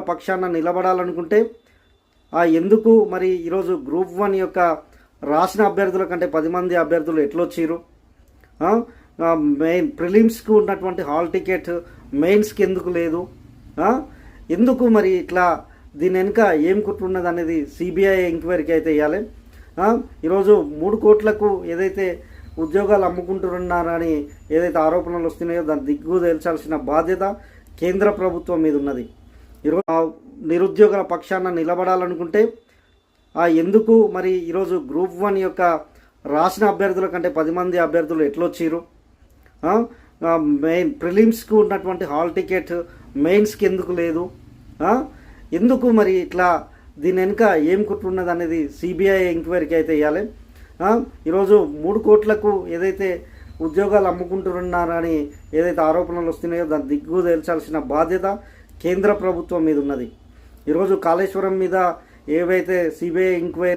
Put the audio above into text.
పక్షాన నిలబడాలనుకుంటే ఎందుకు మరి ఈరోజు గ్రూప్ 1 యొక్క రాసిన అభ్యర్థుల కంటే 10 మంది అభ్యర్థులు ఎట్లొచ్చారు? మెయిన్ ప్రిలిమ్స్కి ఉన్నటువంటి హాల్ టికెట్ మెయిన్స్కి ఎందుకు లేదు? ఎందుకు మరి ఇట్లా దీని వెనుక ఏం కుట్రున్నది అనేది సిబిఐ ఎంక్వైరీకి అయితే వేయాలి. ఈరోజు 3 కోట్లకు ఏదైతే ఉద్యోగాలు అమ్ముకుంటున్నారని ఏదైతే ఆరోపణలు వస్తున్నాయో దాన్ని దిగ్గు తేల్చాల్సిన బాధ్యత కేంద్ర ప్రభుత్వం మీద ఉన్నది. ఈరోజు నిరుద్యోగుల పక్షాన నిలబడాలనుకుంటే ఎందుకు మరి ఈరోజు గ్రూప్ 1 యొక్క రాసిన అభ్యర్థుల కంటే 10 మంది అభ్యర్థులు ఎట్లొచ్చారు? మెయిన్ ప్రిలిమ్స్కి ఉన్నటువంటి హాల్ టికెట్ మెయిన్స్కి ఎందుకు లేదు? ఎందుకు మరి ఇట్లా దీని వెనుక ఏం కుట్రున్నది అనేది సిబిఐ ఎంక్వైరీకి అయితే వేయాలి. ఈరోజు 3 కోట్లకు ఏదైతే ఉద్యోగాలు అమ్ముకుంటున్నారని ఏదైతే ఆరోపణలు వస్తున్నాయో దాన్ని దిగ్గు తేల్చాల్సిన బాధ్యత కేంద్ర ప్రభుత్వం మీద ఉన్నది. ఈరోజు కాళేశ్వరం మీద ఏవైతే సిబిఐ ఎంక్వైరీ